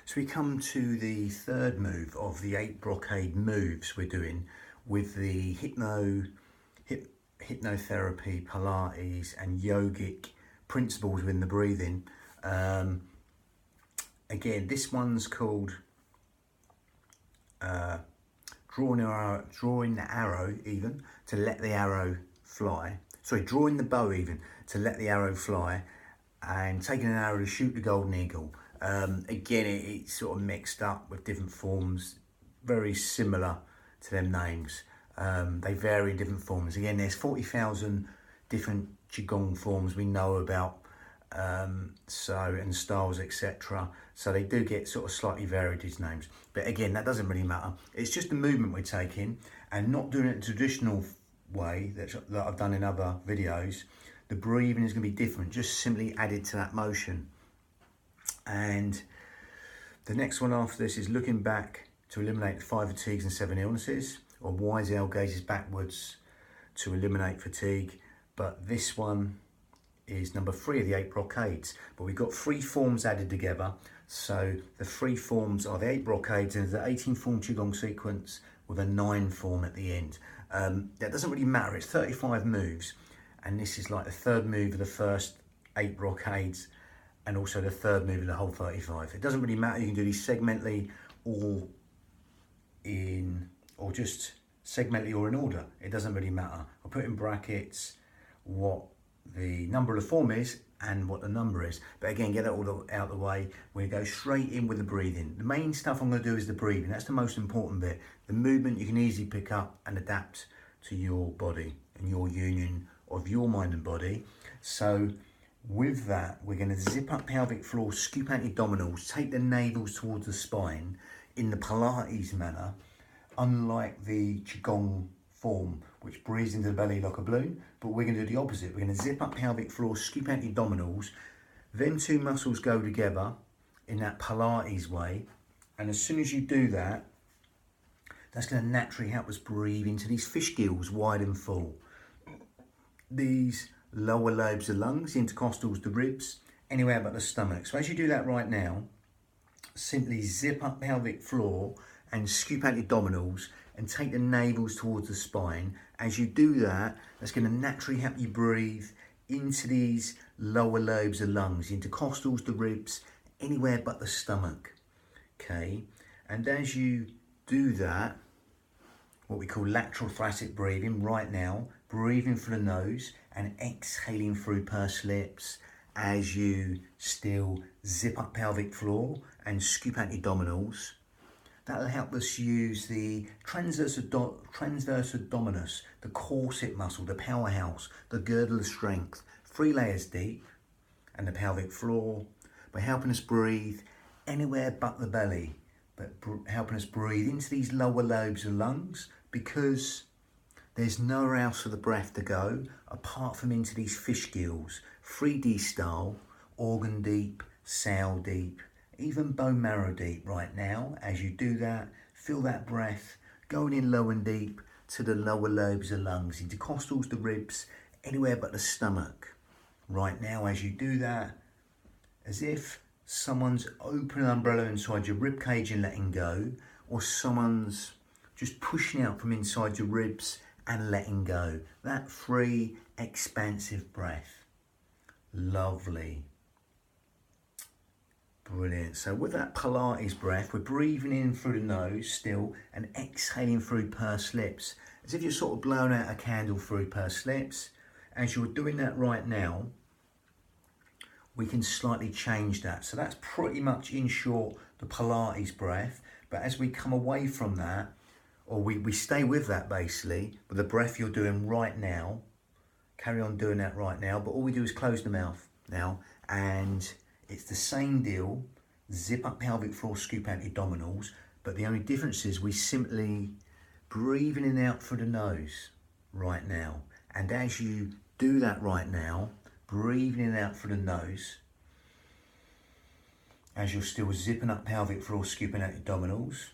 So we come to the third move of the 8 brocade moves we're doing with the hypnotherapy, Pilates and yogic principles within the breathing. Again, this one's called drawing the arrow even to let the arrow fly. Sorry, drawing the bow even to let the arrow fly, and taking an arrow to shoot the golden eagle. Again, it's sort of mixed up with different forms, very similar to them names. They vary in different forms. Again, there's 40,000 different Qigong forms we know about, and styles, etc. So they do get sort of slightly varied, these names. But again, that doesn't really matter. It's just the movement we're taking and not doing it the traditional way that I've done in other videos. The breathing is going to be different, just simply added to that motion. And the next one after this is looking back to eliminate 5 fatigues and 7 illnesses, or wise L gazes backwards to eliminate fatigue. But this one is number 3 of the 8 brocades. But we've got 3 forms added together. So the 3 forms are the 8 brocades, and the 18 form Qigong sequence with a 9 form at the end. That doesn't really matter, it's 35 moves. And this is like the 3rd move of the first 8 brocades, and also the 3rd move of the whole 35. It doesn't really matter, you can do these segmentally or just segmentally or in order. It doesn't really matter. I'll put in brackets what the number of the form is and what the number is. But again, get that all out of the way. We're going to go straight in with the breathing. The main stuff I'm going to do is the breathing. That's the most important bit. The movement you can easily pick up and adapt to your body and your union of your mind and body. So with that, we're going to zip up pelvic floor, scoop out your abdominals, take the navels towards the spine in the Pilates manner, unlike the Qigong form, which breathes into the belly like a balloon. But we're going to do the opposite. We're going to zip up pelvic floor, scoop out your abdominals. Them 2 muscles go together in that Pilates way. And as soon as you do that, that's going to naturally help us breathe into these fish gills, wide and full. These lower lobes of lungs, the intercostals, the ribs, anywhere but the stomach. So as you do that right now, simply zip up pelvic floor and scoop out your abdominals and take the navels towards the spine. As you do that, that's going to naturally help you breathe into these lower lobes of lungs, the intercostals, the ribs, anywhere but the stomach. Okay, and as you do that, what we call lateral thoracic breathing right now, breathing through the nose and exhaling through pursed lips as you still zip up pelvic floor and scoop out your abdominals. That'll help us use the transverse abdominis, the corset muscle, the powerhouse, the girdle of strength, 3 layers deep, and the pelvic floor, by helping us breathe anywhere but the belly, but helping us breathe into these lower lobes of lungs, because there's nowhere else for the breath to go apart from into these fish gills, 3D style, organ deep, cell deep, even bone marrow deep right now. As you do that, feel that breath going in low and deep to the lower lobes of lungs, intercostals, the ribs, anywhere but the stomach. Right now, as you do that, as if someone's opening an umbrella inside your rib cage and letting go, or someone's just pushing out from inside your ribs and letting go. That free, expansive breath. Lovely. Brilliant. So with that Pilates breath, we're breathing in through the nose still and exhaling through pursed lips, as if you're sort of blowing out a candle through pursed lips. As you're doing that right now, we can slightly change that. So that's pretty much, in short, the Pilates breath. But as we come away from that, or we stay with that basically, with the breath you're doing right now, carry on doing that right now, but all we do is close the mouth now, and it's the same deal, zip up pelvic floor, scoop out your abdominals, but the only difference is we simply breathe in and out through the nose right now. And as you do that right now, breathing in and out through the nose, as you're still zipping up pelvic floor, scooping out your abdominals,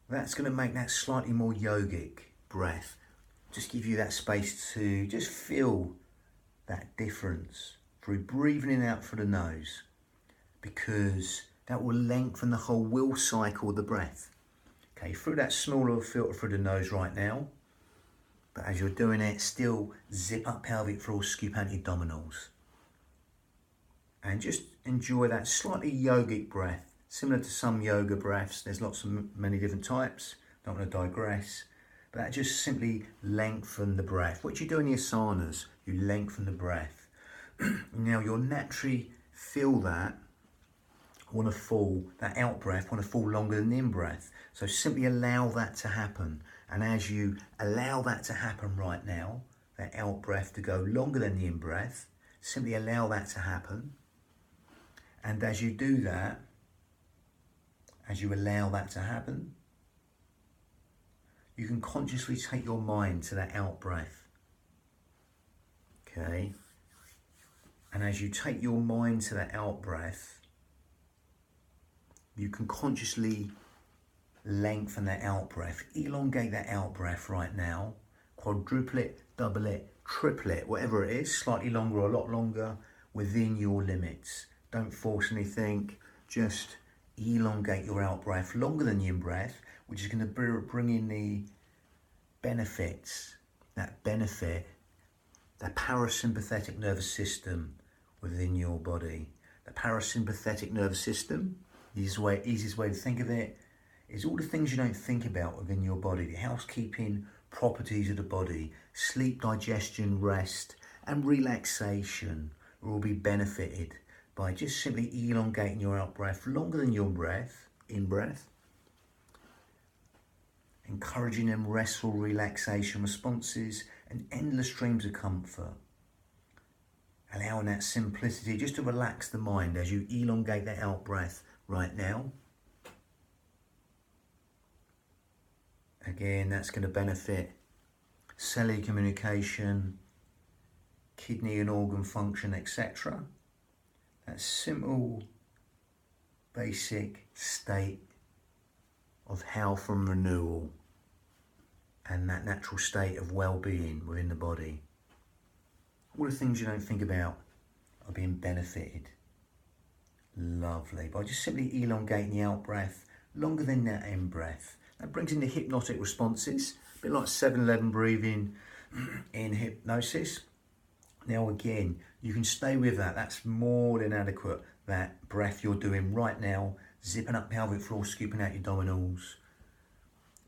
that's going to make that slightly more yogic breath. Just give you that space to just feel that difference through breathing in and out through the nose, because that will lengthen the whole will cycle of the breath. Okay, through that small little filter through the nose right now, but as you're doing it, still zip up pelvic floor, scoop out your abdominals. And just enjoy that slightly yogic breath, similar to some yoga breaths. There's many different types, don't want to digress, but that just simply lengthen the breath. What you do in the asanas, you lengthen the breath. Now you'll naturally feel that that out breath want to fall longer than the in breath. So simply allow that to happen. And as you allow that to happen right now, that out breath to go longer than the in breath, simply allow that to happen. And as you do that, as you allow that to happen, you can consciously take your mind to that out breath. Okay? And as you take your mind to that out breath, you can consciously lengthen that out breath, elongate that out breath right now, quadruple it, double it, triple it, whatever it is, slightly longer or a lot longer, within your limits. Don't force anything, just elongate your out breath longer than the in breath, which is going to bring in the benefits, the parasympathetic nervous system within your body. The parasympathetic nervous system, the easiest way to think of it, is all the things you don't think about within your body, the housekeeping properties of the body, sleep, digestion, rest, and relaxation will be benefited by just simply elongating your out breath longer than your in breath, encouraging them restful relaxation responses and endless streams of comfort. Allowing that simplicity just to relax the mind as you elongate that out breath right now. Again, that's going to benefit cellular communication, kidney and organ function, etc. That simple, basic state of health and renewal, and that natural state of well-being within the body. All the things you don't think about are being benefited. Lovely. By just simply elongating the out breath longer than that in breath. That brings in the hypnotic responses, a bit like 7-11 breathing in hypnosis. Now again, you can stay with that. That's more than adequate. That breath you're doing right now, zipping up pelvic floor, scooping out your abdominals.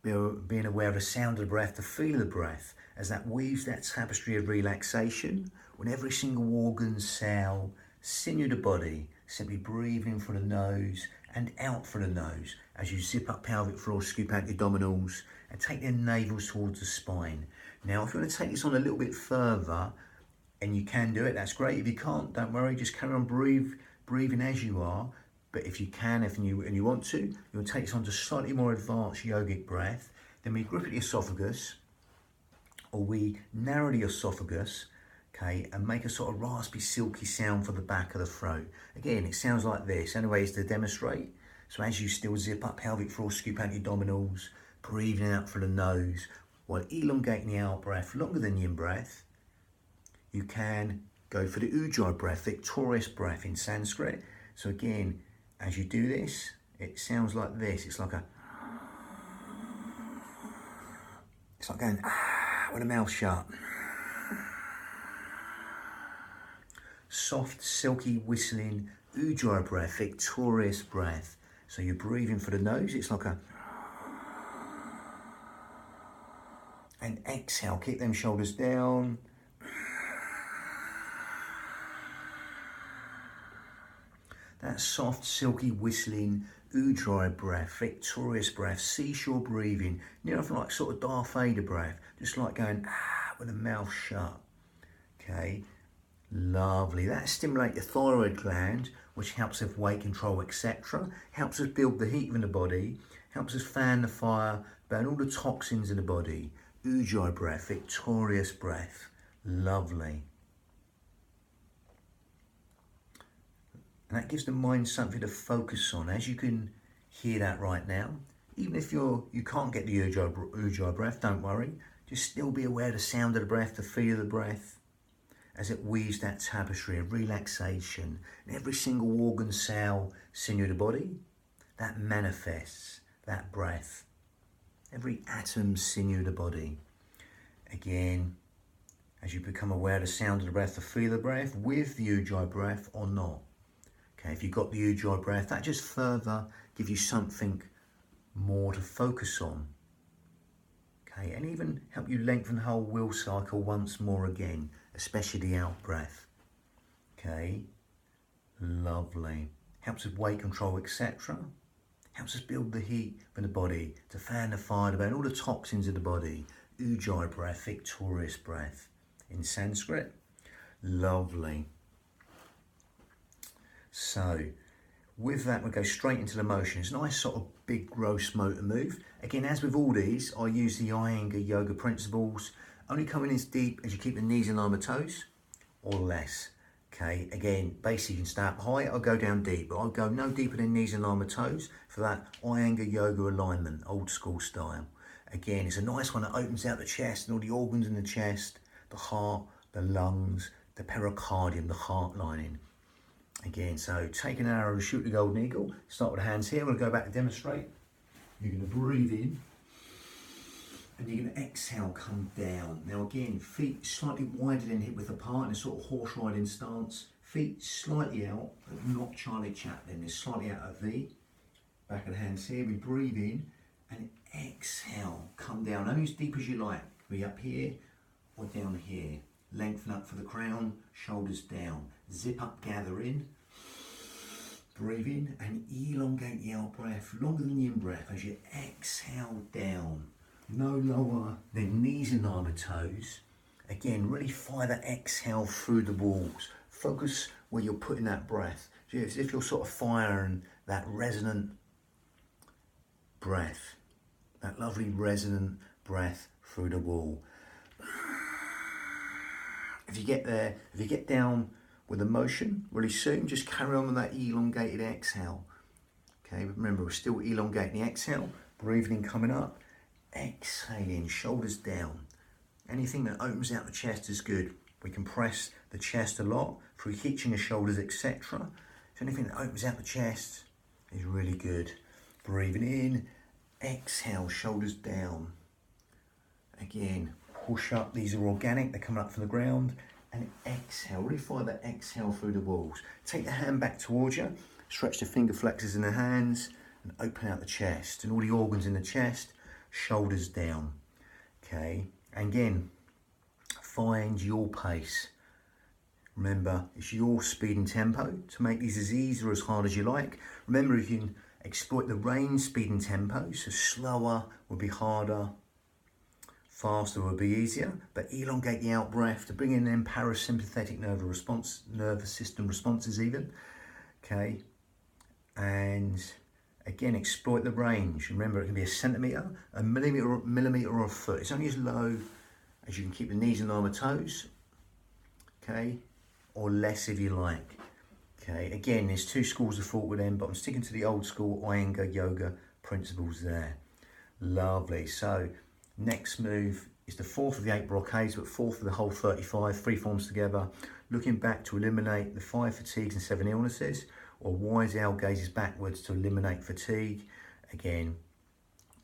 Being aware of the sound of the breath, the feel of the breath, as that weaves that tapestry of relaxation when every single organ, cell, sinew of the body, simply breathing through the nose and out through the nose as you zip up pelvic floor, scoop out your abdominals and take their navels towards the spine. Now, if you want to take this on a little bit further, and you can do it, that's great. If you can't, don't worry, just carry on breathing as you are. But if you can, and you want to, you'll take this on to slightly more advanced yogic breath. Then we grip at the esophagus, or we narrow the esophagus, okay, and make a sort of raspy, silky sound for the back of the throat. Again, it sounds like this. Anyways, to demonstrate. So as you still zip up pelvic floor, scoop out your abdominals, breathing out through the nose, while elongating the out breath longer than the in breath, you can go for the ujjayi breath, victorious breath in Sanskrit. So again, as you do this, it sounds like this. It's like going with the mouth shut. Soft, silky, whistling ujjayi breath, victorious breath. So you're breathing for the nose. It's like and exhale. Keep them shoulders down. That soft, silky, whistling, ujjayi breath, victorious breath, seashore breathing, near enough like sort of Darth Vader breath, just like going with the mouth shut. Okay, lovely. That stimulates your thyroid gland, which helps with weight control, etc. Helps us build the heat in the body, helps us fan the fire, burn all the toxins in the body. Ujjayi breath, victorious breath, lovely. And that gives the mind something to focus on, as you can hear that right now. Even if you can't get the ujjayi breath, don't worry. Just still be aware of the sound of the breath, the feel of the breath. as it weaves that tapestry of relaxation in every single organ, cell, sinew of the body, that manifests that breath. Every atom, sinew of the body. Again, as you become aware of the sound of the breath, to feel the breath with the Ujjayi breath or not. Okay, if you've got the Ujjayi breath, that just further gives you something more to focus on. Okay, and even help you lengthen the whole will cycle once more again, especially the out breath. Okay, lovely. Helps with weight control, etc. Helps us build the heat for the body, to fan the fire, to burn all the toxins of the body. Ujjayi breath, victorious breath. In Sanskrit, lovely. So, with that, we go straight into the motion. It's a nice sort of big gross motor move. Again, as with all these, I use the Iyengar yoga principles. Only coming as deep as you keep the knees in line with toes, or less. Okay, again, basically you can start high or go down deep, but I'll go no deeper than knees in line with toes for that Iyengar yoga alignment, old school style. Again, it's a nice one that opens out the chest and all the organs in the chest, the heart, the lungs, the pericardium, the heart lining. Again, so take an arrow, shoot the golden eagle. Start with the hands here. We'll go back to demonstrate. You're going to breathe in and you're going to exhale, come down. Now again, feet slightly wider than hip width apart in a sort of horse riding stance. Feet slightly out, but not Charlie Chaplin. They're slightly out of V. Back of the hands here. We breathe in and exhale, come down. Only as deep as you like. Be up here or down here. Lengthen up for the crown, shoulders down. Zip up, gather in. Breathe in and elongate the out breath, longer than the in breath as you exhale down. No lower than knees in line with toes. Again, really fire that exhale through the walls. Focus where you're putting that breath. As if you're sort of firing that resonant breath. That lovely resonant breath through the wall. If you get there, if you get down with the motion really soon, just carry on with that elongated exhale. Okay, remember we're still elongating the exhale, breathing in, coming up, exhaling, shoulders down. Anything that opens out the chest is good. We can press the chest a lot through hitching the shoulders, etc. So anything that opens out the chest is really good. Breathing in, exhale, shoulders down. Again, push up, these are organic, they're coming up from the ground, and exhale, really fire that exhale through the walls. Take the hand back towards you, stretch the finger flexors in the hands, and open out the chest, and all the organs in the chest, shoulders down. Okay, and again, find your pace. Remember, it's your speed and tempo to make these as easy or as hard as you like. Remember, you can exploit the range, speed and tempo, so slower will be harder, faster will be easier, but elongate the out breath to bring in them parasympathetic nervous system responses even. Okay, and again, exploit the range. Remember, it can be a centimetre, a millimetre or a foot. It's only as low as you can keep the knees in line with toes, okay, or less if you like. Okay, again, there's two schools of thought with them, but I'm sticking to the old school Iyengar yoga principles there. Lovely. So next move is the fourth of the 8 brocades, but fourth of the whole 35, 3 forms together. Looking back to eliminate the 5 fatigues and 7 illnesses, or wise owl gazes backwards to eliminate fatigue. Again,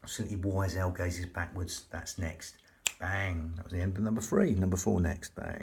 simply wise owl gazes backwards. That's next. Bang. That was the end of number 3. Number 4 next. Bang.